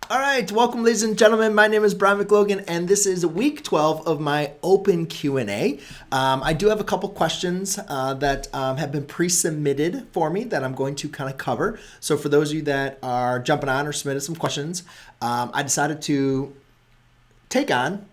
All right, welcome, ladies and gentlemen. My name is Brian McLogan, and this is week 12 of my open Q&A. I do have a couple questions that have been pre-submitted for me that I'm going to kind of cover. So for those of you that are jumping on or submitted some questions, I decided to take on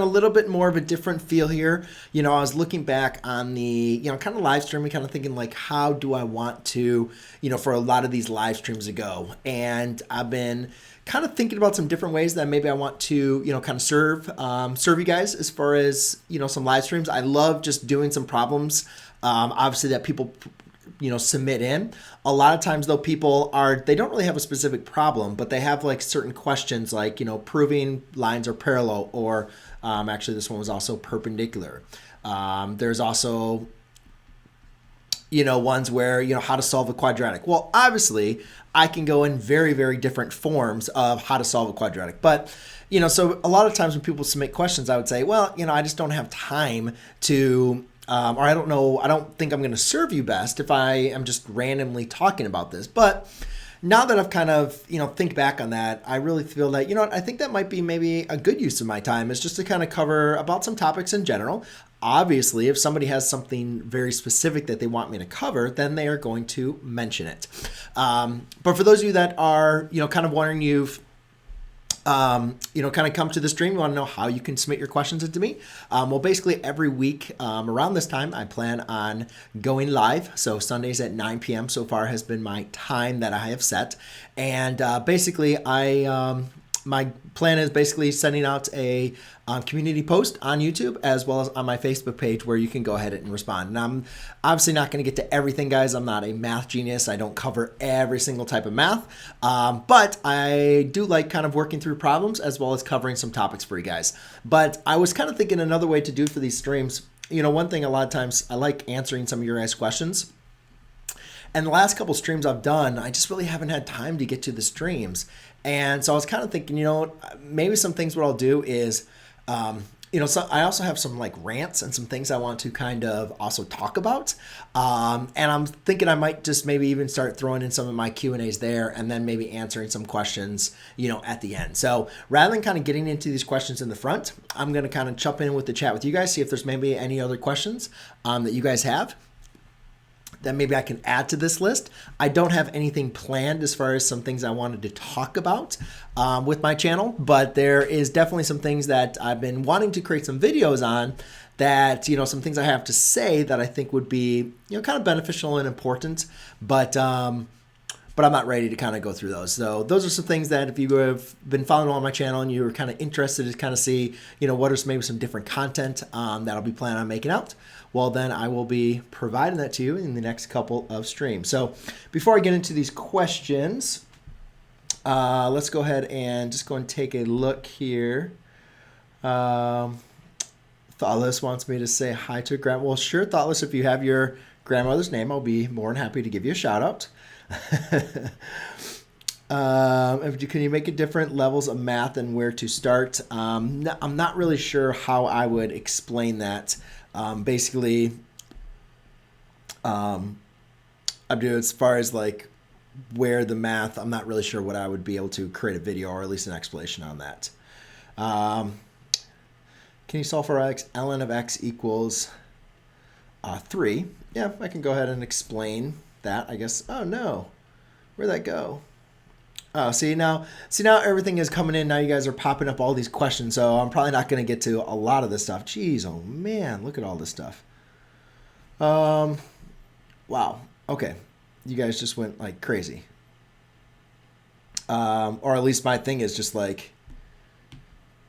a little bit more of a different feel here. I was looking back on the, kind of live streaming, kind of thinking like, how do I want to, for a lot of these live streams to go? And I've been kind of thinking about some different ways that maybe I want to, kind of serve you guys as far as, some live streams. I love just doing some problems, obviously that people submit in. A lot of times though, they don't really have a specific problem, but they have like certain questions like, proving lines are parallel, or actually this one was also perpendicular. There's also, ones where, how to solve a quadratic. Well, obviously I can go in very, very different forms of how to solve a quadratic, but so a lot of times when people submit questions, I would say, well, I just don't have time to or I don't know, I don't think I'm going to serve you best if I am just randomly talking about this. But now that I've kind of, think back on that, I really feel that, I think that might be maybe a good use of my time, is just to kind of cover about some topics in general. Obviously, if somebody has something very specific that they want me to cover, then they are going to mention it. But for those of you that are, kind of wondering, kind of come to the stream, you want to know how you can submit your questions into me. Well, basically every week around this time, I plan on going live. So Sundays at 9 p.m. so far has been my time that I have set. And basically my plan is basically sending out a community post on YouTube as well as on my Facebook page where you can go ahead and respond. And I'm obviously not going to get to everything, guys. I'm not a math genius. I don't cover every single type of math, but I do like kind of working through problems as well as covering some topics for you guys. But I was kind of thinking another way to do for these streams. One thing a lot of times I like answering some of your guys' questions. And the last couple streams I've done, I just really haven't had time to get to the streams. And so I was kind of thinking, maybe some things what I'll do is, so I also have some like rants and some things I want to kind of also talk about. And I'm thinking I might just maybe even start throwing in some of my Q&As there and then maybe answering some questions, at the end. So rather than kind of getting into these questions in the front, I'm going to kind of jump in with the chat with you guys, see if there's maybe any other questions that you guys have that maybe I can add to this list. I don't have anything planned as far as some things I wanted to talk about with my channel, but there is definitely some things that I've been wanting to create some videos on that, some things I have to say that I think would be, kind of beneficial and important, but I'm not ready to kind of go through those. So those are some things that if you have been following on my channel and you were kind of interested to kind of see, what is maybe some different content that I'll be planning on making out, well, then I will be providing that to you in the next couple of streams. So before I get into these questions, let's go ahead and just go and take a look here. Thoughtless wants me to say hi to grandma. Well, sure, Thoughtless, if you have your grandmother's name, I'll be more than happy to give you a shout out. Can you make it different levels of math and where to start? I'm not really sure how I would explain that. Basically, I do as far as like where the math, I'm not really sure what I would be able to create a video or at least an explanation on that. Can you solve for x? ln of x equals 3. Yeah, I can go ahead and explain that, I guess. Oh no, where'd that go? Oh, see now everything is coming in. Now you guys are popping up all these questions, so I'm probably not going to get to a lot of this stuff. Jeez, oh man, look at all this stuff. Wow. Okay, you guys just went like crazy. Or at least my thing is just like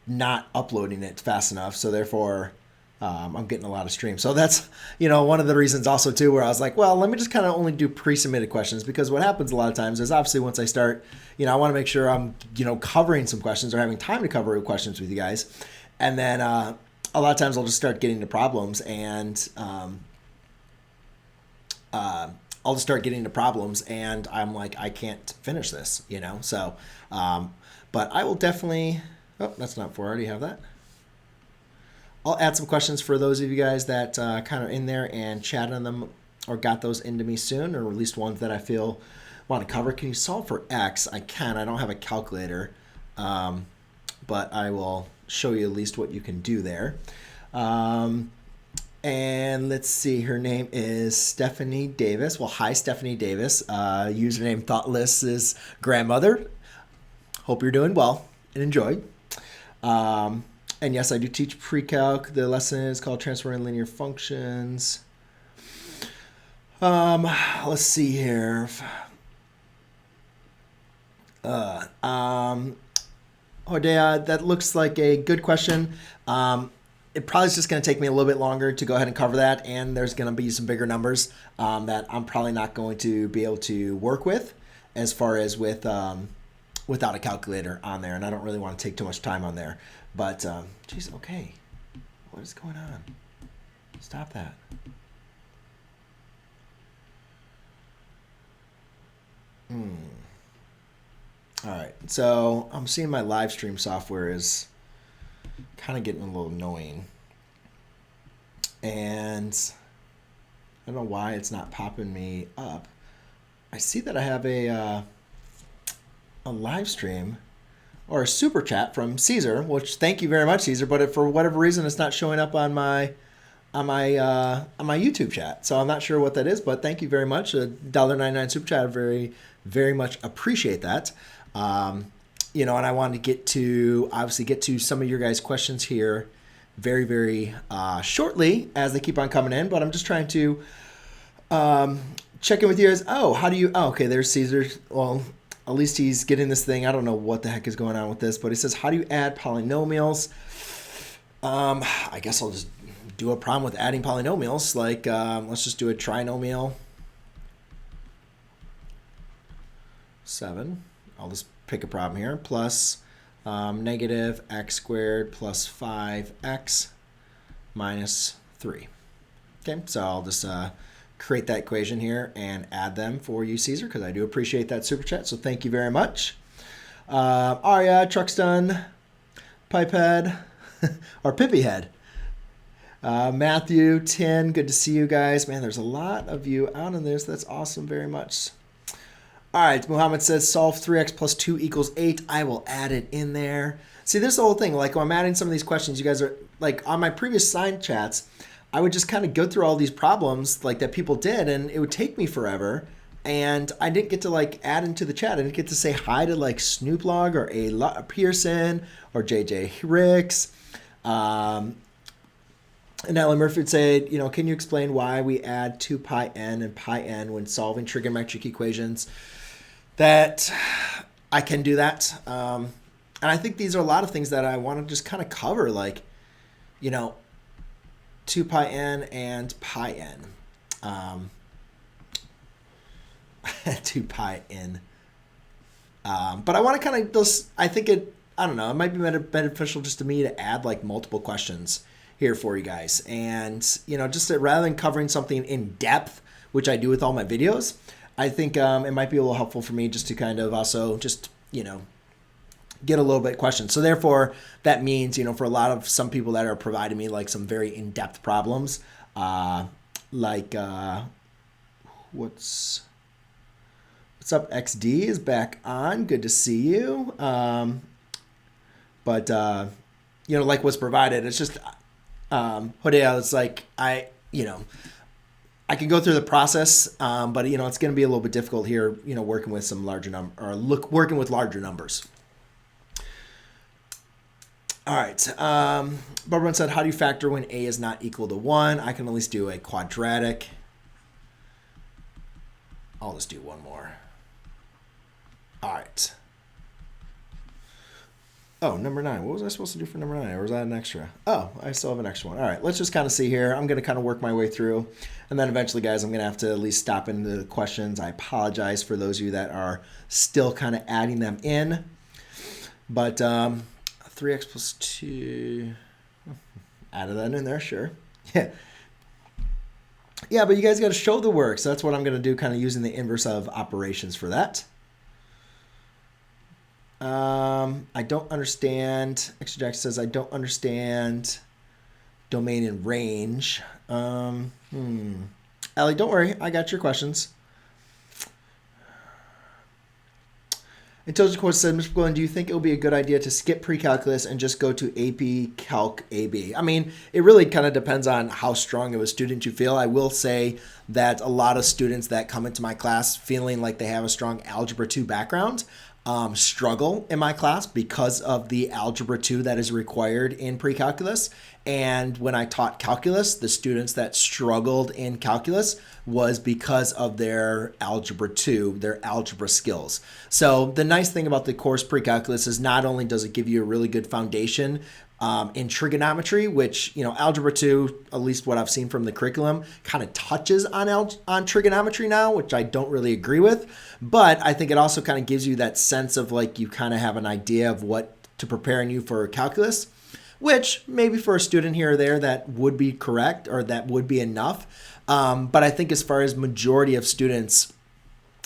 not uploading it fast enough, so therefore I'm getting a lot of streams. So that's, one of the reasons also too, where I was like, well, let me just kind of only do pre-submitted questions, because what happens a lot of times is obviously once I start, I want to make sure I'm, covering some questions or having time to cover questions with you guys. And then a lot of times I'll just start getting to problems and I'm like, I can't finish this, so, but I will definitely, oh, that's not for, I already have that. I'll add some questions for those of you guys that kind of in there and chat on them or got those into me soon, or at least ones that I feel want to cover. Can you solve for x? I can. I don't have a calculator, but I will show you at least what you can do there. And let's see, her name is Stephanie Davis. Well, hi, Stephanie Davis. Username Thoughtless is grandmother. Hope you're doing well and enjoy. And yes, I do teach pre-calc. The lesson is called Transforming Linear Functions. Let's see here. Hodea, that looks like a good question. It probably is just going to take me a little bit longer to go ahead and cover that, and there's going to be some bigger numbers that I'm probably not going to be able to work with as far as with without a calculator on there, and I don't really want to take too much time on there. But, geez, okay. What is going on? Stop that. All right, so I'm seeing my live stream software is kind of getting a little annoying. And I don't know why it's not popping me up. I see that I have a live stream or a super chat from Caesar, which thank you very much, Caesar, but for whatever reason it's not showing up on my YouTube chat. So I'm not sure what that is, but thank you very much. A $1.99 super chat. I very much appreciate that. You know, and I wanted to obviously get to some of your guys' questions here very shortly as they keep on coming in, but I'm just trying to check in with you guys. Oh, how do you, oh, okay, there's Caesar. Well, at least he's getting this thing. I don't know what the heck is going on with this, but he says, how do you add polynomials? I guess I'll just do a problem with adding polynomials. Like, let's just do a trinomial 7. I'll just pick a problem here. Plus negative x squared plus 5x minus 3. Okay, so I'll just create that equation here and add them for you, Caesar, because I do appreciate that super chat. So thank you very much. Arya, Truck's Done, Pipehead, or Pippyhead. Matthew, 10, good to see you guys. Man, there's a lot of you out in this. That's awesome very much. All right, Muhammad says solve 3x plus 2 equals 8. I will add it in there. See, this is the whole thing. Like when I'm adding some of these questions, you guys are like on my previous side chats, I would just kind of go through all these problems like that people did, and it would take me forever. And I didn't get to like add into the chat. I didn't get to say hi to like Snoop Log or A. Pearson or JJ Ricks. And Alan Murphy would say, you know, can you explain why we add 2 pi n and pi n when solving trigonometric equations? That I can do that. And I think these are a lot of things that I want to just kind of cover, like, you know, 2 pi n and pi n. 2 pi n. But I want to kind of just, I think it, I don't know, it might be beneficial just to me to add like multiple questions here for you guys. And, you know, just rather than covering something in depth, which I do with all my videos, I think it might be a little helpful for me just to kind of also just, you know, get a little bit of questions. So therefore, that means, you know, for a lot of some people that are providing me like some very in-depth problems, like what's up, XD is back on. Good to see you. But you know, like what's provided, it's just, Hodea, it's like, you know, I can go through the process, but, you know, it's going to be a little bit difficult here, you know, working with some larger working with larger numbers. All right. Barbara said, how do you factor when a is not equal to 1? I can at least do a quadratic. I'll just do one more. All right. Oh, number 9. What was I supposed to do for number 9? Or was that an extra? Oh, I still have an extra one. All right, let's just kind of see here. I'm going to kind of work my way through. And then eventually, guys, I'm going to have to at least stop into the questions. I apologize for those of you that are still kind of adding them in. But 3x plus 2. Added that in there, sure. Yeah. Yeah, but you guys got to show the work. So that's what I'm going to do, kind of using the inverse of operations for that. I don't understand. Extra Jack says, I don't understand domain and range. Ellie, don't worry. I got your questions. Intelligent Course said, Mr. Glenn, do you think it would be a good idea to skip pre-calculus and just go to AP Calc AB? I mean, it really kind of depends on how strong of a student you feel. I will say that a lot of students that come into my class feeling like they have a strong Algebra 2 background struggle in my class because of the Algebra 2 that is required in pre-calculus. And when I taught calculus, the students that struggled in calculus was because of their Algebra 2, their algebra skills. So the nice thing about the course pre-calculus is not only does it give you a really good foundation in trigonometry, which, you know, Algebra 2, at least what I've seen from the curriculum, kind of touches on trigonometry now, which I don't really agree with. But I think it also kind of gives you that sense of like you kind of have an idea of what to preparing you for calculus, which maybe for a student here or there that would be correct or that would be enough. But I think as far as majority of students,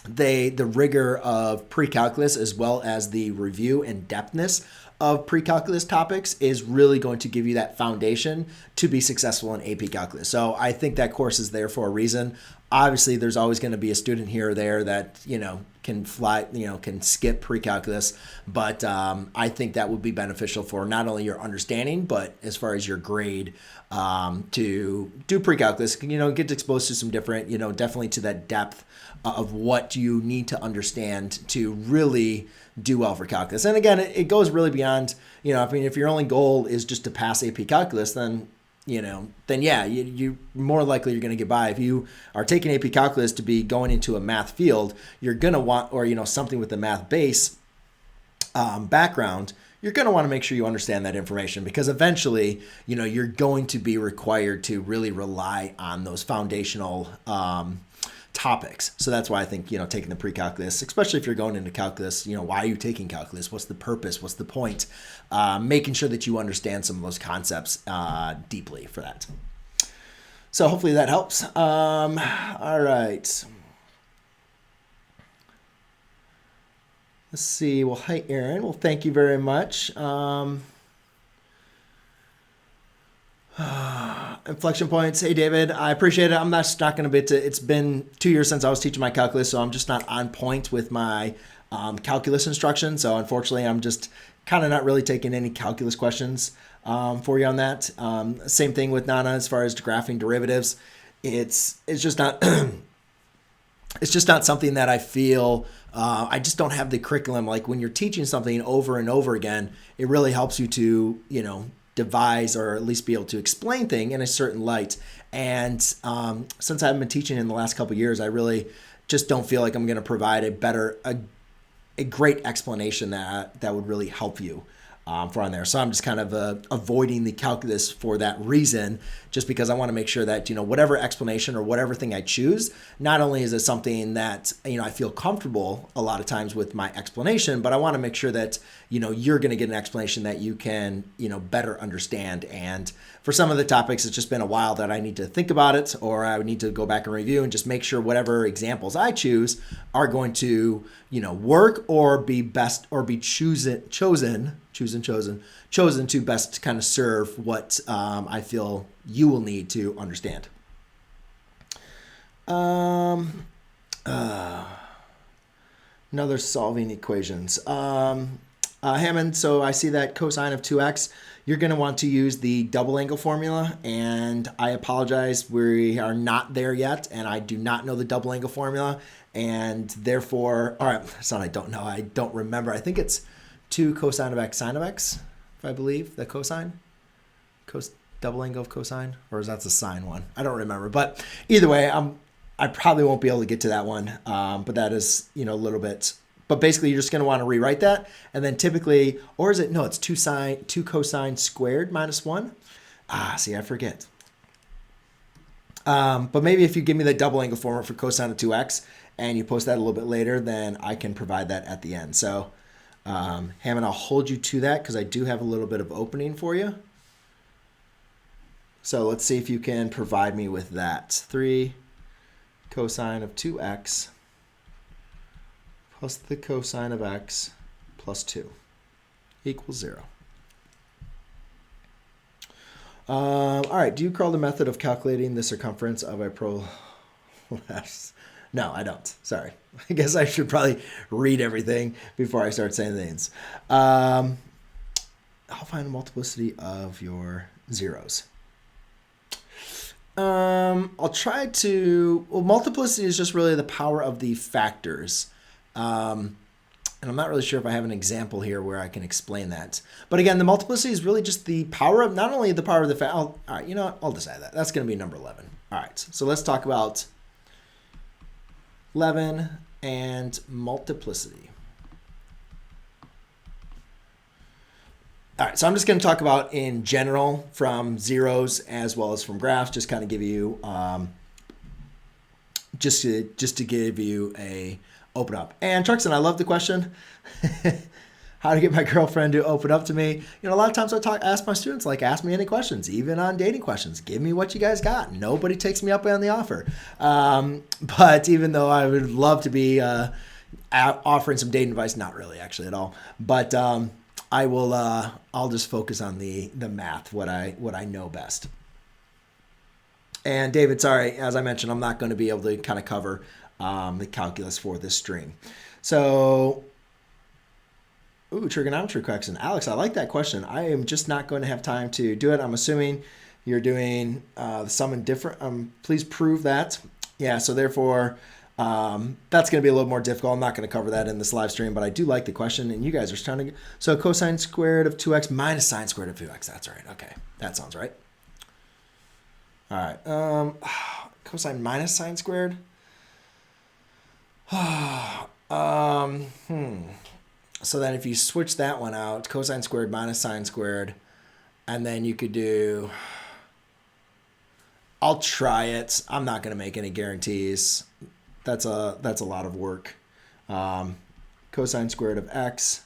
the rigor of pre-calculus as well as the review and depthness of pre-calculus topics is really going to give you that foundation to be successful in AP Calculus. So I think that course is there for a reason. Obviously, there's always going to be a student here or there that, you know, can skip pre-calculus, but I think that would be beneficial for not only your understanding, but as far as your grade to do pre-calculus, you know, get exposed to some different, you know, definitely to that depth of what you need to understand to really do well for calculus. And again, it goes really beyond, you know, I mean, if your only goal is just to pass AP Calculus, then, you know, then yeah, you more likely you're going to get by. If you are taking AP Calculus to be going into a math field, you're going to want, or, you know, something with the math base background, you're going to want to make sure you understand that information, because eventually, you know, you're going to be required to really rely on those foundational topics. So that's why I think, you know, taking the pre-calculus, especially if you're going into calculus, you know, why are you taking calculus? What's the purpose? What's the point? Making sure that you understand some of those concepts deeply for that. So hopefully that helps. All right. Let's see. Well, hi, Aaron. Well, thank you very much. Inflection points. Hey, David, I appreciate it. I'm not going to be it's been 2 years since I was teaching my calculus, so I'm just not on point with my calculus instruction. So unfortunately, I'm just kind of not really taking any calculus questions for you on that. Same thing with Nana as far as graphing derivatives. It's just not it's just not something that I feel I just don't have the curriculum. Like when you're teaching something over and over again, it really helps you to, you know, devise or at least be able to explain things in a certain light. And since I've been teaching in the last couple of years, I really just don't feel like I'm going to provide a great explanation that would really help you for on there. So I'm just kind of avoiding the calculus for that reason, just because I want to make sure that, you know, whatever explanation or whatever thing I choose, not only is it something that, you know, I feel comfortable a lot of times with my explanation, but I want to make sure that, you know, you're going to get an explanation that you can, you know, better understand. And for some of the topics, it's just been a while that I need to think about it, or I would need to go back and review and just make sure whatever examples I choose are going to, you know, work or be best or be chosen to best kind of serve what I feel you will need to understand. Another solving equations. Hammond, so I see that cosine of 2x, you're going to want to use the double angle formula, and I apologize, we are not there yet, and I do not know the double angle formula, and therefore, all right, it's not I don't know, I don't remember. I think it's 2 cosine of x sine of x, if I believe, the cosine. Double angle of cosine, or is that the sine one? I don't remember, but either way, I probably won't be able to get to that one, but that is, you know, a little bit. But basically, you're just going to want to rewrite that, and then typically, or is it, no, it's 2 cosine squared minus 1. See, I forget. But maybe if you give me the double angle formula for cosine of 2x, and you post that a little bit later, then I can provide that at the end. So, Hammond, I'll hold you to that because I do have a little bit of opening for you. So let's see if you can provide me with that. 3 cosine of 2x plus the cosine of x plus 2 equals 0. All right, do you recall the method of calculating the circumference of a prolapse No, I don't. Sorry. I guess I should probably read everything before I start saying things. I'll find the multiplicity of your zeros. I'll try to, well, multiplicity is just really the power of the factors. And I'm not really sure if I have an example here where I can explain that. But again, the multiplicity is really just the power of, not only the power of the all right, you know what? I'll decide that. That's going to be number 11. All right, so let's talk about 11 and multiplicity. All right, so I'm just going to talk about in general from zeros as well as from graphs, just kind of give you, just to give you a open up. And Truxton, I love the question. How to get my girlfriend to open up to me. You know, a lot of times I ask my students, like, ask me any questions, even on dating questions. Give me what you guys got. Nobody takes me up on the offer. But even though I would love to be offering some dating advice, not really actually at all. But I will. I'll just focus on the math, what I know best. And David, sorry, as I mentioned, I'm not going to be able to kind of cover the calculus for this stream. So, trigonometry question. Alex, I like that question. I am just not going to have time to do it. I'm assuming you're doing the sum and difference. Please prove that. Yeah, so therefore, that's going to be a little more difficult. I'm not going to cover that in this live stream, but I do like the question, and you guys are starting to. So cosine squared of 2x minus sine squared of 2x. That's right. Okay, that sounds right. All right. Cosine minus sine squared. So then if you switch that one out, cosine squared minus sine squared, and then you could do, I'll try it. I'm not going to make any guarantees. That's a lot of work. Cosine squared of x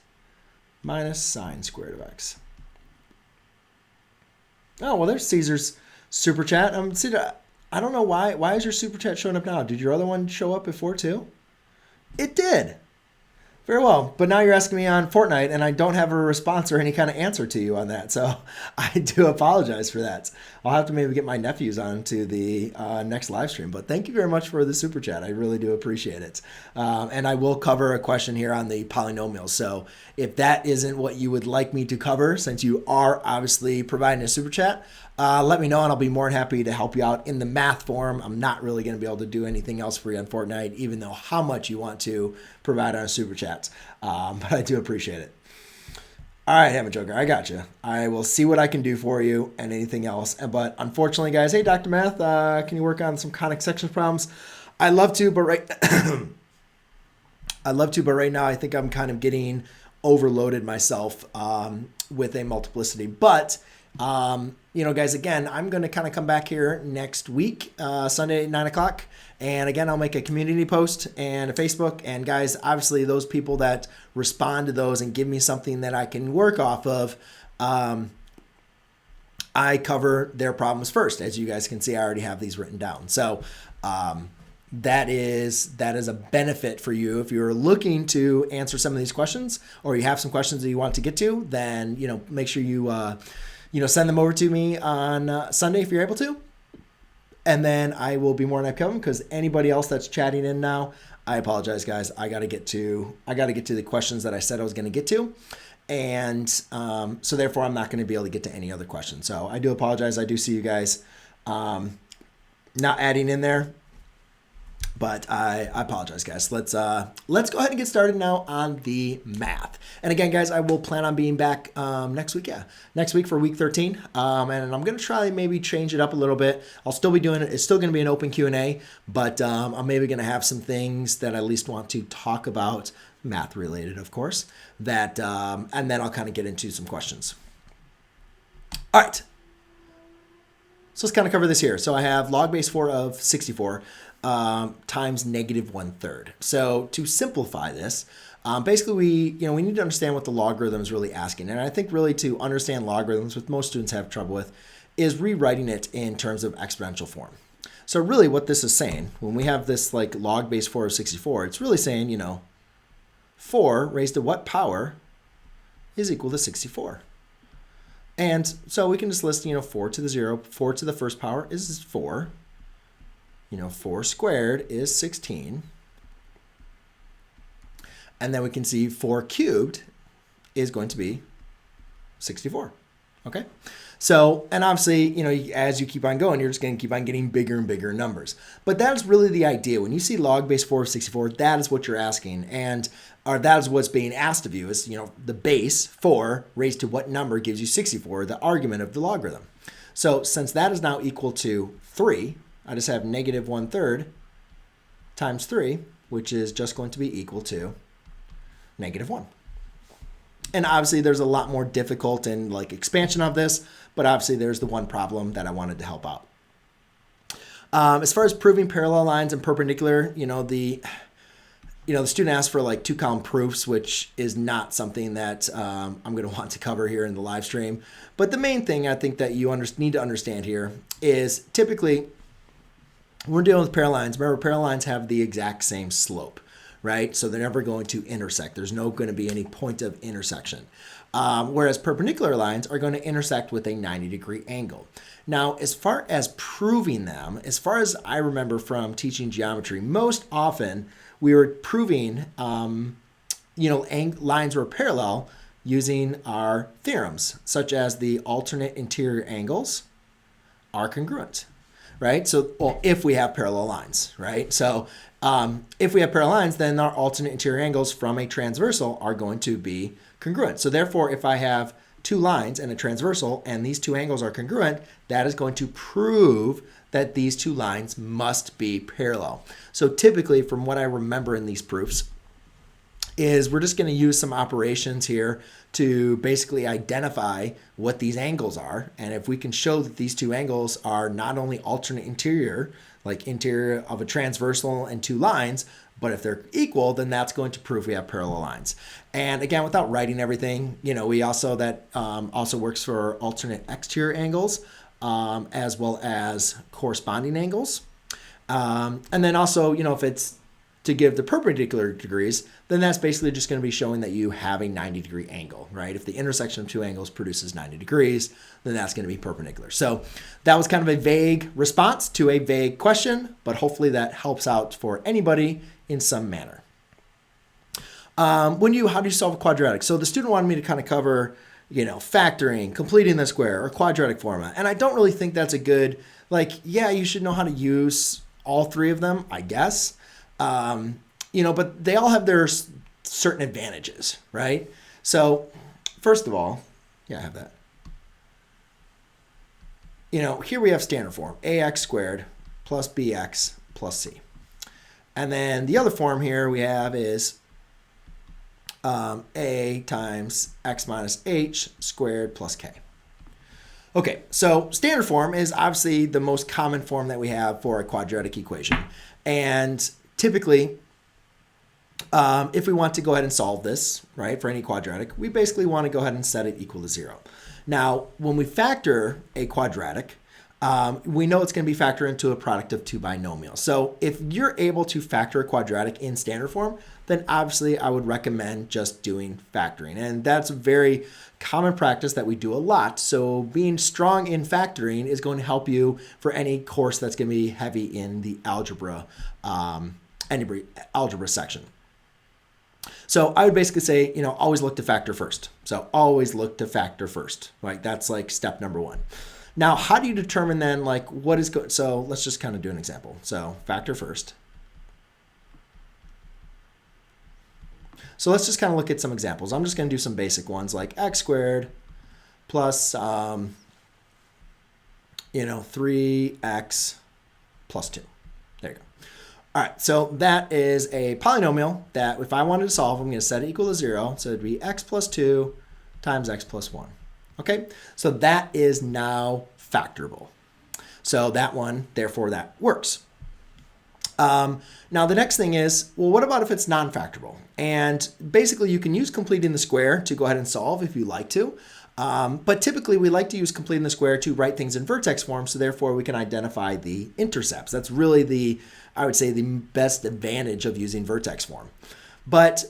minus sine squared of x. Oh, well, there's Caesar's super chat. Cedar, I don't know why. Why is your super chat showing up now? Did your other one show up before too? It did. Very well. But now you're asking me on Fortnite, and I don't have a response or any kind of answer to you on that. So I do apologize for that. I'll have to maybe get my nephews on to the next live stream. But thank you very much for the super chat. I really do appreciate it. And I will cover a question here on the polynomials. So if that isn't what you would like me to cover, since you are obviously providing a super chat, let me know, and I'll be more than happy to help you out in the math form. I'm not really going to be able to do anything else for you on Fortnite, even though how much you want to provide on a super chat. But I do appreciate it. All right, Hammer Joker, I got you. I will see what I can do for you and anything else. But unfortunately, guys, hey, Dr. Math, can you work on some conic sections problems? I'd love to, but right now I think I'm kind of getting overloaded myself with a multiplicity. But you know, guys, again, I'm going to kind of come back here next week, Sunday at 9 o'clock. And again, I'll make a community post and a Facebook. And guys, obviously those people that respond to those and give me something that I can work off of, I cover their problems first. As you guys can see, I already have these written down. So that is a benefit for you. If you're looking to answer some of these questions, or you have some questions that you want to get to, then, you know, make sure you send them over to me on Sunday if you're able to. And then I will be more than happy to cover them, because anybody else that's chatting in now, I apologize, guys. I got to get to the questions that I said I was going to get to. And so therefore, I'm not going to be able to get to any other questions. So I do apologize. I do see you guys not adding in there. But I apologize, guys. Let's go ahead and get started now on the math. And again, guys, I will plan on being back next week. Yeah, next week for week 13. And I'm going to try maybe change it up a little bit. I'll still be doing it. It's still going to be an open Q&A, but I'm maybe going to have some things that I at least want to talk about, math related, of course, that, and then I'll kind of get into some questions. All right. So let's kind of cover this here. So I have log base 4 of 64. Times negative 1/3. So to simplify this, basically we need to understand what the logarithm is really asking. And I think really to understand logarithms, which most students have trouble with, is rewriting it in terms of exponential form. So really what this is saying, when we have this like log base 4 of 64, it's really saying, 4 raised to what power is equal to 64. And so we can just list, 4 to the 0, 4 to the first power is 4. 4 squared is 16. And then we can see 4 cubed is going to be 64. Okay? So, and obviously, as you keep on going, you're just going to keep on getting bigger and bigger numbers. But that's really the idea. When you see log base 4 of 64, that is what you're asking. Or that is what's being asked of you is, the base 4 raised to what number gives you 64, the argument of the logarithm. So since that is now equal to 3, I just have negative 1/3 times 3, which is just going to be equal to negative 1. And obviously there's a lot more difficult and expansion of this, but obviously there's the one problem that I wanted to help out. As far as proving parallel lines and perpendicular, the student asked for 2-column proofs, which is not something that I'm going to want to cover here in the live stream. But the main thing I think that you need to understand here is typically when we're dealing with parallel lines, remember parallel lines have the exact same slope. Right? So they're never going to intersect. There's no going to be any point of intersection. Whereas perpendicular lines are going to intersect with a 90-degree angle. Now, as far as proving them, as far as I remember from teaching geometry, most often we were proving, lines were parallel using our theorems, such as the alternate interior angles are congruent. Right? So, well, if we have parallel lines, right? So, if we have parallel lines, then our alternate interior angles from a transversal are going to be congruent. So therefore, if I have 2 lines and a transversal and these 2 angles are congruent, that is going to prove that these 2 lines must be parallel. So typically, from what I remember in these proofs, is we're just going to use some operations here to basically identify what these angles are. And if we can show that these 2 angles are not only alternate interior, like interior of a transversal and 2 lines, but if they're equal, then that's going to prove we have parallel lines. And again, without writing everything, we also, that also works for alternate exterior angles, as well as corresponding angles. And then also, if it's to give the perpendicular degrees, then that's basically just going to be showing that you have a 90-degree angle, right? If the intersection of 2 angles produces 90 degrees, then that's going to be perpendicular. So that was kind of a vague response to a vague question, but hopefully that helps out for anybody in some manner. How do you solve a quadratic? So the student wanted me to kind of cover, factoring, completing the square, or quadratic form. And I don't really think that's a good, yeah, you should know how to use all 3 of them, I guess. But they all have their certain advantages, right? So first of all, yeah, I have that. Here we have standard form, ax squared plus bx plus c. And then the other form here we have is a times x minus h squared plus k. Okay, so standard form is obviously the most common form that we have for a quadratic equation. And typically, if we want to go ahead and solve this, right, for any quadratic, we basically want to go ahead and set it equal to 0. Now, when we factor a quadratic, we know it's going to be factored into a product of 2 binomials. So if you're able to factor a quadratic in standard form, then obviously I would recommend just doing factoring. And that's a very common practice that we do a lot. So being strong in factoring is going to help you for any course that's going to be heavy in the algebra section. So I would basically say, always look to factor first. So always look to factor first, right? That's step number 1. Now, how do you determine then what is good? So let's just kind of do an example. So factor first. So let's just kind of look at some examples. I'm just going to do some basic ones like x squared plus, 3x plus 2. There you go. All right, so that is a polynomial that if I wanted to solve, I'm going to set it equal to 0. So it'd be x plus 2 times x plus 1. Okay, so that is now factorable. So that one, therefore, that works. Now, the next thing is, well, what about if it's non-factorable? And basically, you can use completing the square to go ahead and solve if you like to. But typically, we like to use completing the square to write things in vertex form, so therefore we can identify the intercepts. That's really I would say, the best advantage of using vertex form. But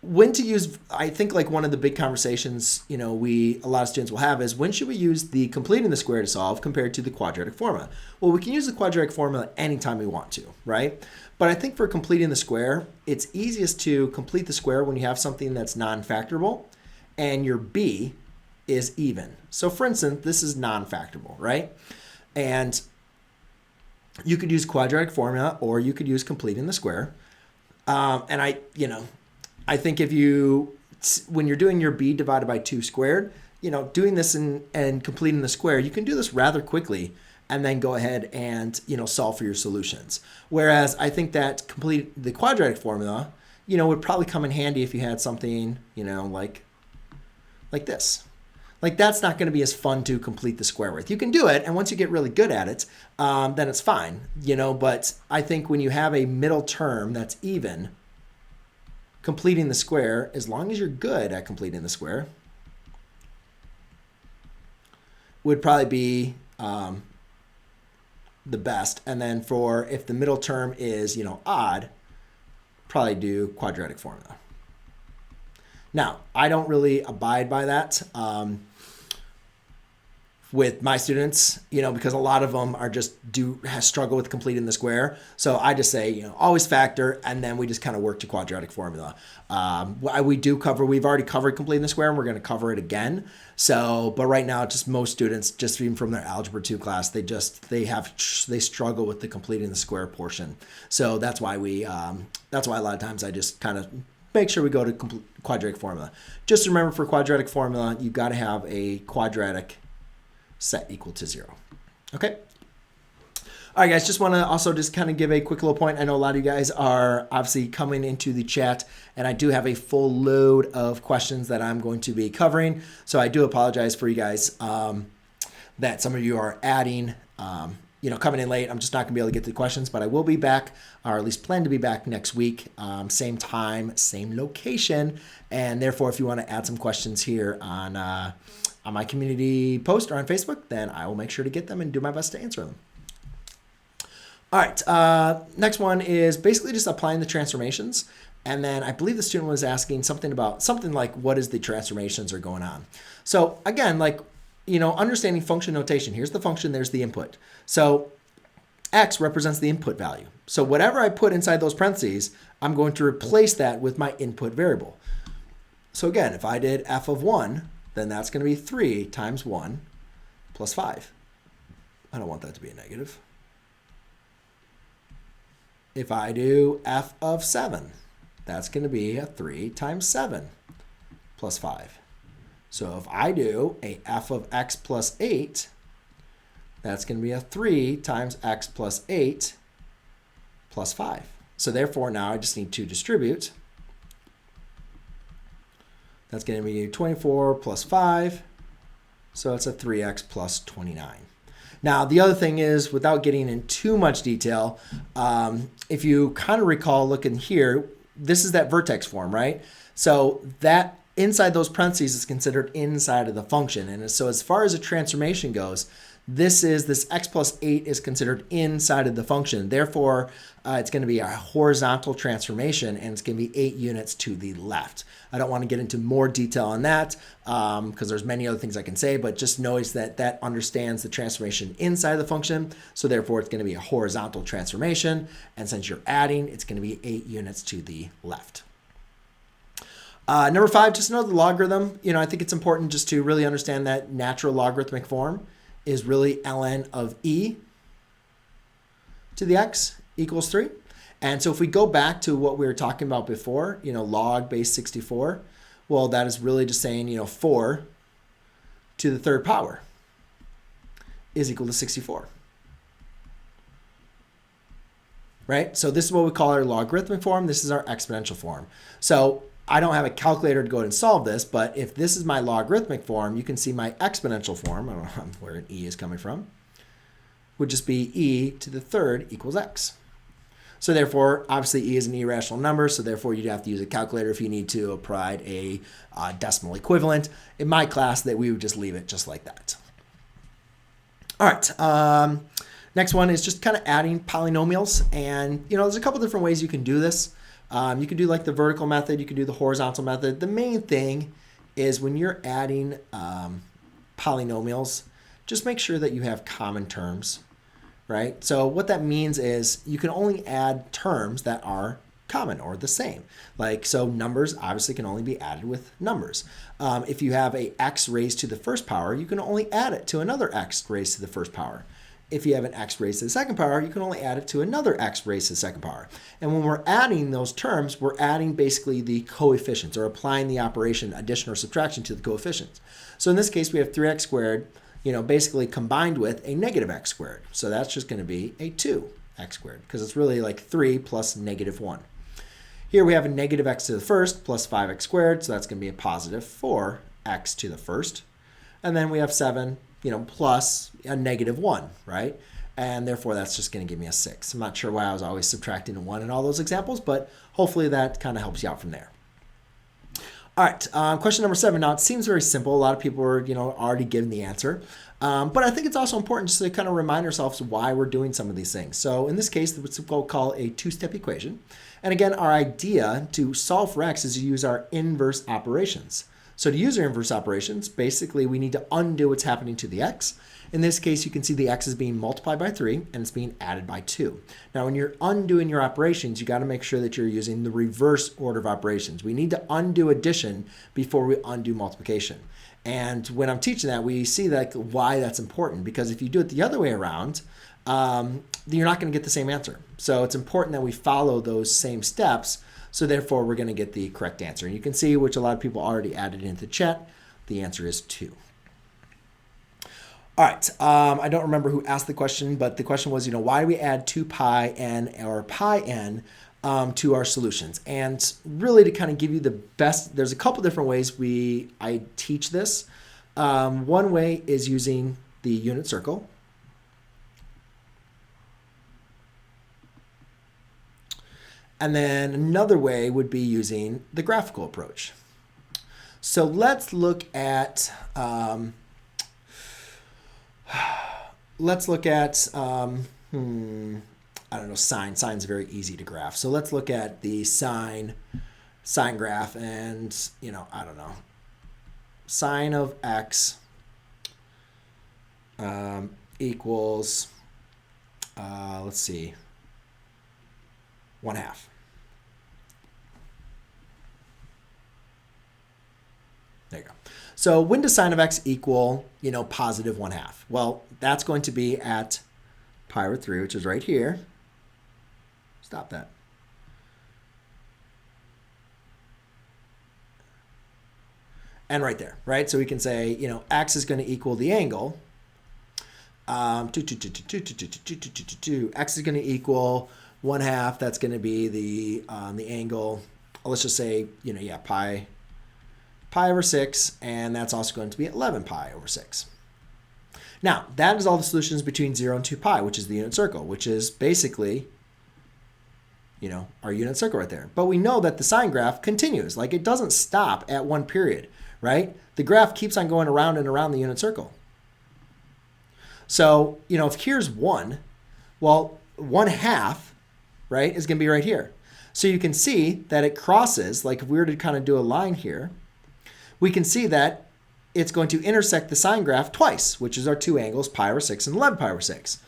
when to use, I think like one of the big conversations, a lot of students will have is when should we use the completing the square to solve compared to the quadratic formula? Well, we can use the quadratic formula anytime we want to, right? But I think for completing the square, it's easiest to complete the square when you have something that's non-factorable and your b is even. So for instance, this is non-factorable, right? And you could use quadratic formula or you could use completing the square. And I think when you're doing your b divided by 2 squared, doing this and completing the square, you can do this rather quickly and then go ahead and, solve for your solutions. Whereas I think that complete the quadratic formula, would probably come in handy if you had something, like this. Like that's not going to be as fun to complete the square with. You can do it, and once you get really good at it, then it's fine, but I think when you have a middle term that's even, completing the square, as long as you're good at completing the square, would probably be the best. And then for if the middle term is, odd, probably do quadratic formula. Now, I don't really abide by that with my students, because a lot of them are struggle with completing the square. So I just say, always factor, and then we just kind of work to quadratic formula. We've already covered completing the square, and we're going to cover it again. So, but right now, just most students, just even from their Algebra 2 class, they struggle with the completing the square portion. So that's why a lot of times I just kind of make sure we go to quadratic formula. Just remember, for quadratic formula, you've got to have a quadratic set equal to 0. Okay. All right, guys, just want to also just kind of give a quick little point. I know a lot of you guys are obviously coming into the chat, and I do have a full load of questions that I'm going to be covering. So I do apologize for you guys that some of you are adding, coming in late. I'm just not going to be able to get to the questions, but I will be back, or at least plan to be back next week, same time, same location. And therefore, if you want to add some questions here on my community post or on Facebook, then I will make sure to get them and do my best to answer them. All right, next one is basically just applying the transformations. And then I believe the student was asking something like what is the transformations are going on. So again, understanding function notation. Here's the function, there's the input. So x represents the input value. So whatever I put inside those parentheses, I'm going to replace that with my input variable. So again, if I did f of 1, then that's going to be 3 times 1 plus 5. I don't want that to be a negative. If I do f of 7, that's going to be a 3 times 7 plus 5. So if I do a f of x plus 8, that's going to be a 3 times x plus 8 plus 5. So therefore, now I just need to distribute. That's going to be 24 plus 5. So it's a 3x plus 29. Now, the other thing is, without getting in too much detail, if you kind of recall looking here, this is that vertex form, right? So that inside those parentheses is considered inside of the function. And so as far as a transformation goes, this x plus 8 is considered inside of the function. Therefore, it's going to be a horizontal transformation, and it's going to be 8 units to the left. I don't want to get into more detail on that because there's many other things I can say, but just notice that understands the transformation inside of the function. So therefore, it's going to be a horizontal transformation. And since you're adding, it's going to be 8 units to the left. Number 5, just know the logarithm. I think it's important just to really understand that natural logarithmic form is really ln of e to the x equals 3. And so if we go back to what we were talking about before, log base 64, well, that is really just saying, 4 to the third power is equal to 64. Right? So this is what we call our logarithmic form. This is our exponential form. So I don't have a calculator to go ahead and solve this, but if this is my logarithmic form, you can see my exponential form, I don't know where an e is coming from, would just be e to the third equals x. So therefore, obviously e is an irrational number, so therefore you'd have to use a calculator if you need to provide a decimal equivalent. In my class, that we would just leave it just like that. All right, next one is just kind of adding polynomials. And there's a couple different ways you can do this. You can do like the vertical method. You can do the horizontal method. The main thing is when you're adding polynomials, just make sure that you have common terms, right? So what that means is you can only add terms that are common or the same. Like, so numbers obviously can only be added with numbers. If you have a x raised to the first power, you can only add it to another x raised to the first power. If you have an x raised to the second power, you can only add it to another x raised to the second power. And when we're adding those terms, we're adding basically the coefficients or applying the operation addition or subtraction to the coefficients. So in this case, we have 3x squared, basically combined with a negative x squared. So that's just going to be a 2x squared because it's really like 3 plus negative 1. Here we have a negative x to the first plus 5x squared, so that's going to be a positive 4x to the first. And then we have 7 plus a negative 1, right? And therefore, that's just going to give me a 6. I'm not sure why I was always subtracting a 1 in all those examples, but hopefully that kind of helps you out from there. All right, question number 7. Now, it seems very simple. A lot of people are, already given the answer. But I think it's also important just to kind of remind ourselves why we're doing some of these things. So in this case, it's what we'll call a two-step equation. And again, our idea to solve for x is to use our inverse operations. So to use our inverse operations, basically we need to undo what's happening to the x. In this case, you can see the x is being multiplied by 3 and it's being added by 2. Now, when you're undoing your operations, you got to make sure that you're using the reverse order of operations. We need to undo addition before we undo multiplication. And when I'm teaching that, we see that why that's important, because if you do it the other way around, you're not going to get the same answer. So it's important that we follow those same steps. So therefore, we're going to get the correct answer. And you can see, which a lot of people already added into the chat, the answer is 2. All right, I don't remember who asked the question, but the question was, why do we add 2 pi n or pi n to our solutions? And really to kind of give you the best, there's a couple different ways I teach this. One way is using the unit circle. And then another way would be using the graphical approach. So let's look at I don't know, sine. Sine's very easy to graph. So let's look at the sine graph, and I don't know, sine of x equals let's see, 1/2. There you go. So when does sine of x equal, positive 1/2? Well, that's going to be at pi over 3, which is right here. Stop that. And right there, right? So we can say, x is going to equal the angle. X is going to equal 1/2. That's going to be the angle. Let's just say, pi over 6, and that's also going to be 11 pi over 6. Now, that is all the solutions between 0 and 2 pi, which is the unit circle, which is basically, our unit circle right there. But we know that the sine graph continues. Like, it doesn't stop at one period, right? The graph keeps on going around and around the unit circle. So, if here's 1, well, 1/2, right, is going to be right here. So you can see that it crosses, like if we were to kind of do a line here, we can see that it's going to intersect the sine graph twice, which is our two angles, pi over 6 and 11 pi over 6.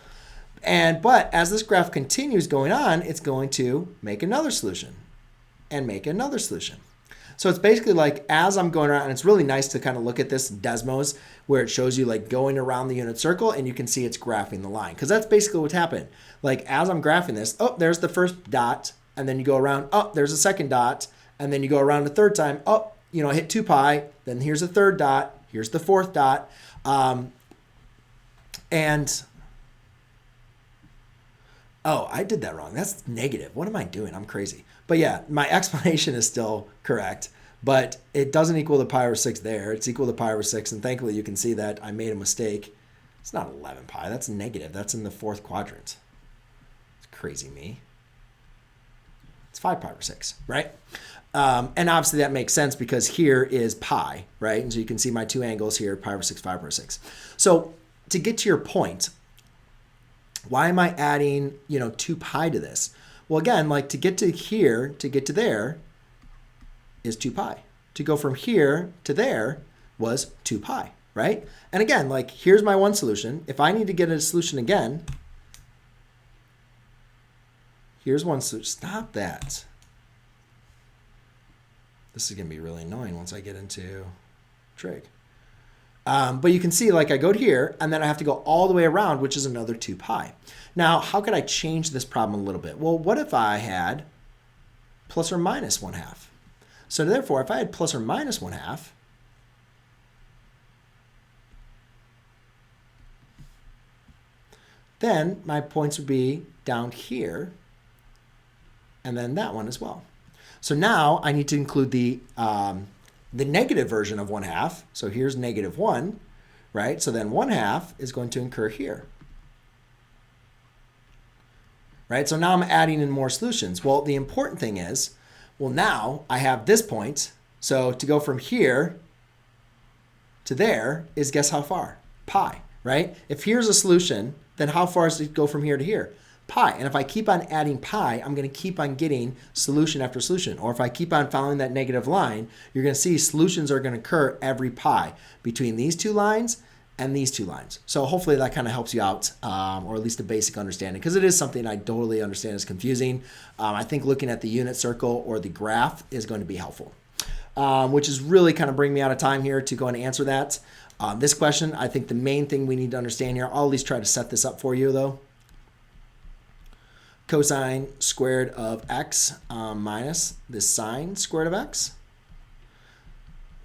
But as this graph continues going on, it's going to make another solution and make another solution. So it's basically like as I'm going around, and it's really nice to kind of look at this Desmos where it shows you like going around the unit circle and you can see it's graphing the line, because that's basically what's happened. Like as I'm graphing this, oh, there's the first dot, and then you go around, oh, there's a second dot, and then you go around a third time, oh, I hit 2 pi, then here's a third dot, here's the fourth dot, oh, I did that wrong. That's negative. What am I doing? I'm crazy. But yeah, my explanation is still correct, but it doesn't equal the pi over 6 there. It's equal to pi over 6, and thankfully you can see that I made a mistake. It's not 11 pi. That's negative. That's in the fourth quadrant. It's crazy me. It's 5 pi over 6, right? And obviously that makes sense because here is pi, right? And so you can see my two angles here, pi over 6, 5 over 6. So to get to your point, why am I adding, 2 pi to this? Well, again, like to get to here, to get to there is 2 pi. To go from here to there was 2 pi, right? And again, like here's my one solution. If I need to get a solution again, here's one solution. Stop that. This is going to be really annoying once I get into trig. But you can see like I go to here and then I have to go all the way around, which is another 2 pi. Now, how could I change this problem a little bit? Well, what if I had plus or minus 1/2? So therefore, if I had plus or minus 1/2, then my points would be down here and then that one as well. So now I need to include the negative version of 1/2. So here's -1, right? So then 1/2 is going to incur here. Right? So now I'm adding in more solutions. Well, the important thing is, well, now I have this point. So to go from here to there is, guess how far? Pi, right? If here's a solution, then how far does it go from here to here? Pi. And if I keep on adding pi, I'm going to keep on getting solution after solution. Or if I keep on following that negative line, you're going to see solutions are going to occur every pi between these two lines and these two lines. So hopefully that kind of helps you out, or at least a basic understanding, because it is something I totally understand is confusing. I think looking at the unit circle or the graph is going to be helpful, which is really kind of bring me out of time here to go and answer that. This question, I think the main thing we need to understand here, I'll at least try to set this up for you though. Cosine squared of x minus the sine squared of x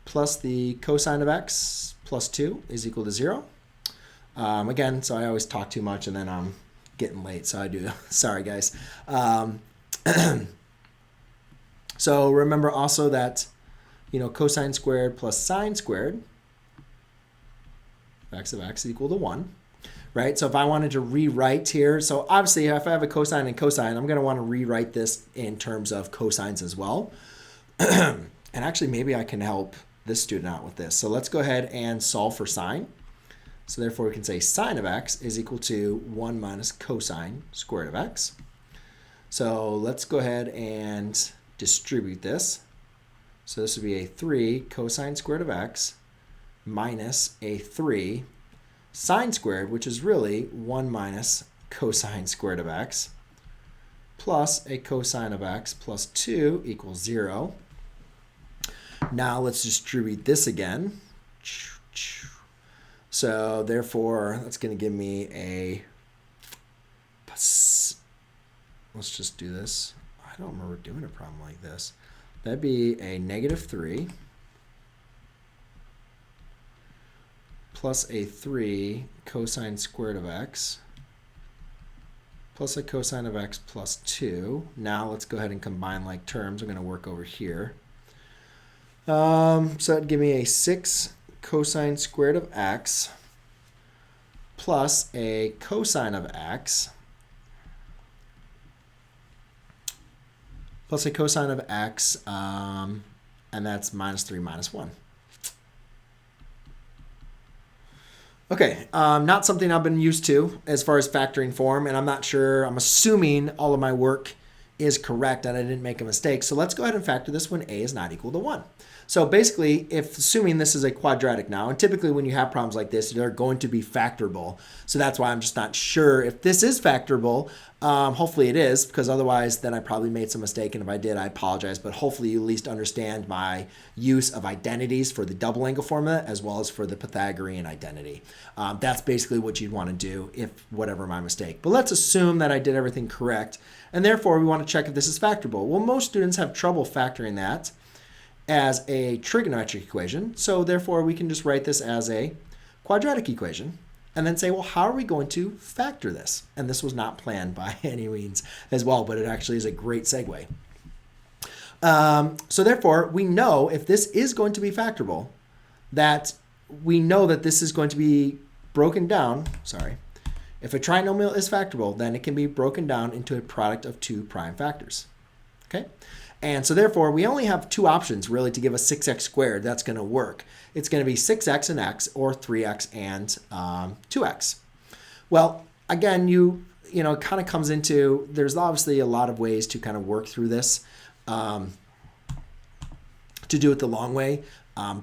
plus the cosine of x plus 2 is equal to 0. Again, so I always talk too much and then I'm getting late, so I do. Sorry, guys. So remember also that, cosine squared plus sine squared x of x is equal to 1. Right? So if I wanted to rewrite here, so obviously if I have a cosine and cosine, I'm going to want to rewrite this in terms of cosines as well. And actually, maybe I can help this student out with this. So let's go ahead and solve for sine. So therefore, we can say sine of x is equal to 1 minus cosine squared of x. So let's go ahead and distribute this. So this would be a 3 cosine squared of x minus a 3 sine squared, which is really 1 minus cosine squared of x, plus a cosine of x plus 2 equals 0. Now let's distribute this again. So therefore, that's going to give me a, let's just do this. I don't remember doing a problem like this. That'd be a -3 plus a 3 cosine squared of x plus a cosine of x plus 2. Now let's go ahead and combine like terms. I'm going to work over here. So that'd give me a 6 cosine squared of x plus a cosine of x plus a cosine of x, and that's -3 minus 1. Okay, not something I've been used to as far as factoring form, and I'm not sure, I'm assuming all of my work is correct and I didn't make a mistake. So let's go ahead and factor this when a is not equal to 1. So basically, if assuming this is a quadratic now, and typically when you have problems like this, they're going to be factorable. So that's why I'm just not sure if this is factorable. Hopefully it is, because otherwise then I probably made some mistake, and if I did, I apologize. But hopefully you at least understand my use of identities for the double angle formula as well as for the Pythagorean identity. That's basically what you'd want to do if whatever my mistake. But let's assume that I did everything correct, and therefore we want to check if this is factorable. Well, most students have trouble factoring that as a trigonometric equation, so therefore we can just write this as a quadratic equation and then say, well, how are we going to factor this? And this was not planned by any means as well, but it actually is a great segue. So therefore, we know if this is going to be factorable, that we know that this is going to be broken down, if a trinomial is factorable, then it can be broken down into a product of two prime factors, okay? And so therefore, we only have two options really to give us 6x squared that's going to work. It's going to be 6x and x, or 3x and 2x. Well, again, it kind of comes into, there's obviously a lot of ways to kind of work through this, to do it the long way.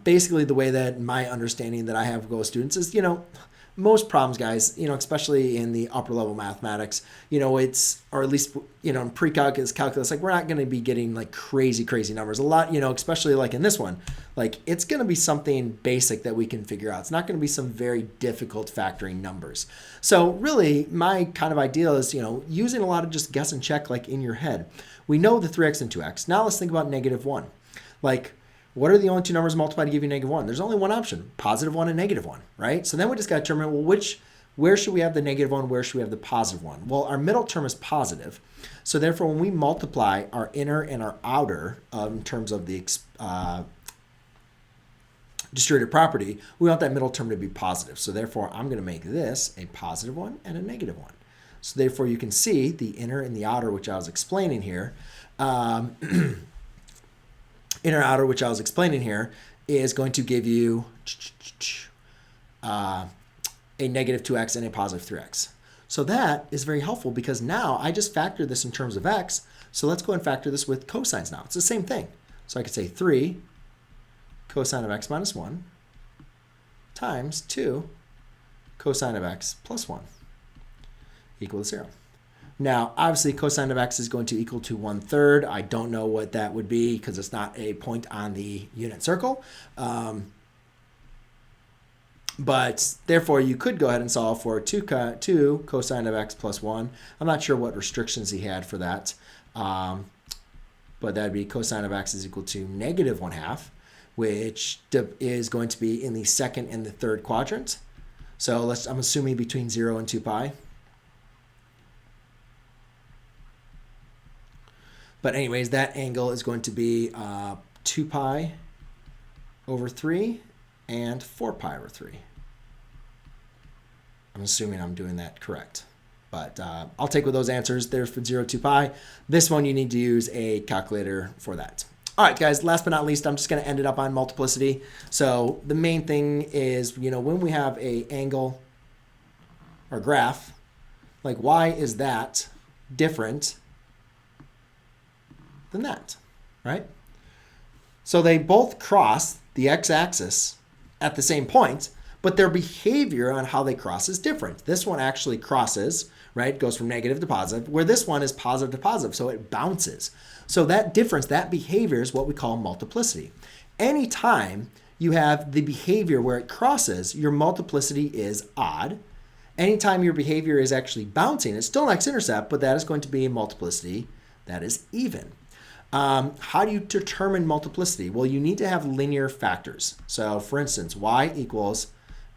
Basically, the way that my understanding that I have with students is, most problems, guys, especially in the upper level mathematics, it's, or at least, in pre-calculus, calculus, like we're not going to be getting like crazy numbers. A lot, especially like in this one, like it's going to be something basic that we can figure out. It's not going to be some very difficult factoring numbers. So really, my kind of ideal is, using a lot of just guess and check like in your head. We know the 3x and 2x. Now let's think about -1. Like, what are the only two numbers multiplied to give you -1? There's only one option, +1 and -1, right? So then we just got to determine, well, where should we have the -1? Where should we have the +1? Well, our middle term is positive. So therefore, when we multiply our inner and our outer in terms of the distributive property, we want that middle term to be positive. So therefore, I'm going to make this a +1 and a -1. So therefore, you can see the inner and the outer, which I was explaining here, inner outer, which I was explaining here, is going to give you a -2x and a +3x. So that is very helpful because now I just factored this in terms of x. So let's go and factor this with cosines now. It's the same thing. So I could say 3 cosine of x minus 1 times 2 cosine of x plus 1 equal to 0. Now, obviously, cosine of x is going to equal to 1/3. I don't know what that would be because it's not a point on the unit circle. But therefore, you could go ahead and solve for 2 cosine of x plus 1. I'm not sure what restrictions he had for that. But that would be cosine of x is equal to -1/2, which is going to be in the second and the third quadrant. So I'm assuming between 0 and 2 pi. But anyways, that angle is going to be 2 pi over 3 and 4 pi over 3. I'm assuming I'm doing that correct. But I'll take with those answers. There's for 0, 2 pi. This one, you need to use a calculator for that. All right, guys, last but not least, I'm just going to end it up on multiplicity. So the main thing is, when we have a angle or graph, like why is that different than that, right? So they both cross the x-axis at the same point, but their behavior on how they cross is different. This one actually crosses, right? Goes from negative to positive, where this one is positive to positive, so it bounces. So that difference, that behavior is what we call multiplicity. Anytime you have the behavior where it crosses, your multiplicity is odd. Anytime your behavior is actually bouncing, it's still an x-intercept, but that is going to be a multiplicity that is even. How do you determine multiplicity? Well, you need to have linear factors. So for instance, y equals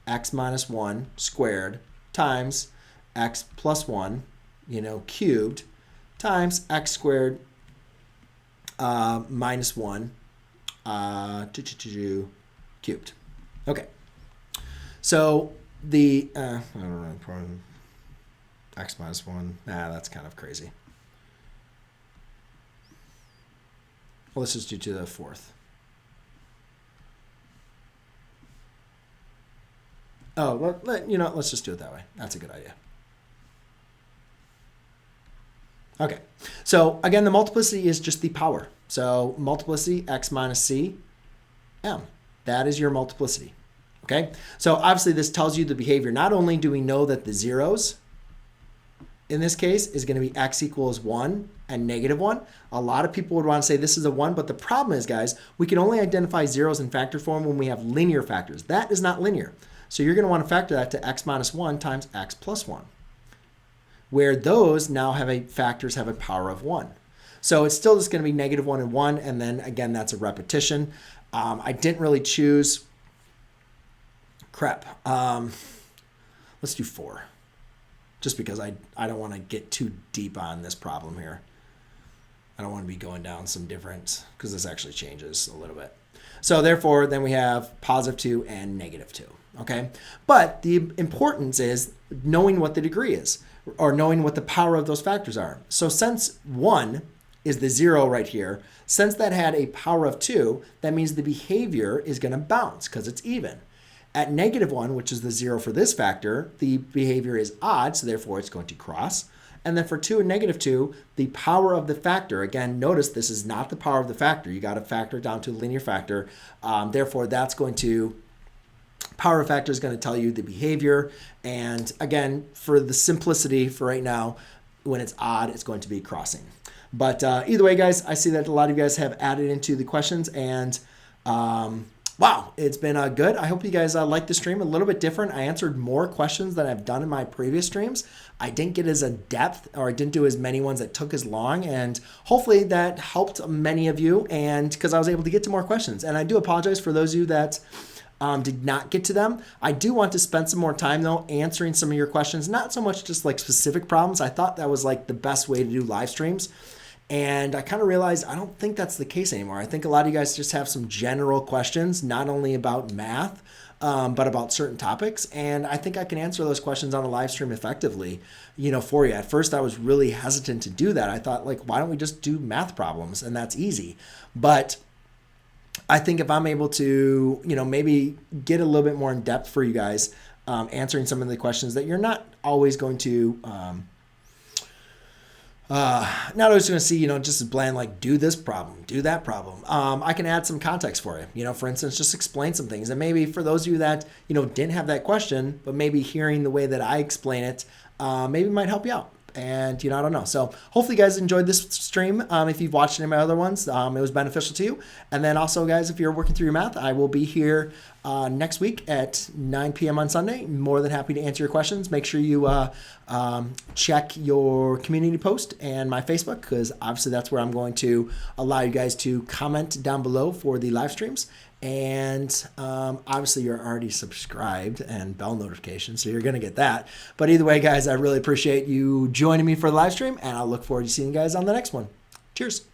x minus 1 squared times x plus 1, cubed, times x squared minus 1 cubed. Okay. So the, I don't know, probably x minus 1, that's kind of crazy. Well, let's just do to the fourth. Oh, well, let's just do it that way. That's a good idea. Okay, so again, the multiplicity is just the power. So multiplicity, x minus c, m. That is your multiplicity, okay? So obviously this tells you the behavior. Not only do we know that the zeros in this case is going to be x equals 1 and -1. A lot of people would want to say this is a 1, but the problem is, guys, we can only identify zeros in factor form when we have linear factors. That is not linear. So you're going to want to factor that to x minus 1 times x plus 1, where those now factors have a power of 1. So it's still just going to be -1 and 1, and then again, that's a repetition. I didn't really choose, let's do 4. Just because I don't want to get too deep on this problem here. I don't want to be going down some different, because this actually changes a little bit. So therefore, then we have +2 and -2, okay? But the importance is knowing what the degree is, or knowing what the power of those factors are. So since 1 is the 0 right here, since that had a power of 2, that means the behavior is going to bounce because it's even. At -1, which is the 0 for this factor, the behavior is odd, so therefore it's going to cross. And then for 2 and negative 2, the power of the factor, again, notice this is not the power of the factor. You got to factor down to a linear factor. Therefore, that's going to, power of factor is going to tell you the behavior. And again, for the simplicity for right now, when it's odd, it's going to be crossing. But either way, guys, I see that a lot of you guys have added into the questions, and wow, it's been good. I hope you guys like the stream. A little bit different. I answered more questions than I've done in my previous streams. I didn't get as in depth, or I didn't do as many ones that took as long, and hopefully that helped many of you, and because I was able to get to more questions. And I do apologize for those of you that did not get to them. I do want to spend some more time though answering some of your questions, not so much just like specific problems. I thought that was like the best way to do live streams. And I kind of realized I don't think that's the case anymore. I think a lot of you guys just have some general questions, not only about math, but about certain topics. And I think I can answer those questions on a live stream effectively, for you. At first, I was really hesitant to do that. I thought, like, why don't we just do math problems? And that's easy. But I think if I'm able to, maybe get a little bit more in depth for you guys, answering some of the questions that you're not always going to, not always going to see, just as bland, like do this problem, do that problem. I can add some context for you, for instance, just explain some things. And maybe for those of you that, didn't have that question, but maybe hearing the way that I explain it, maybe might help you out. And, I don't know. So hopefully you guys enjoyed this stream. If you've watched any of my other ones, it was beneficial to you. And then also, guys, if you're working through your math, I will be here next week at 9 p.m. on Sunday. More than happy to answer your questions. Make sure you check your community post and my Facebook, because obviously that's where I'm going to allow you guys to comment down below for the live streams. And obviously you're already subscribed and bell notification, so you're going to get that. But either way, guys, I really appreciate you joining me for the live stream, and I'll look forward to seeing you guys on the next one. Cheers.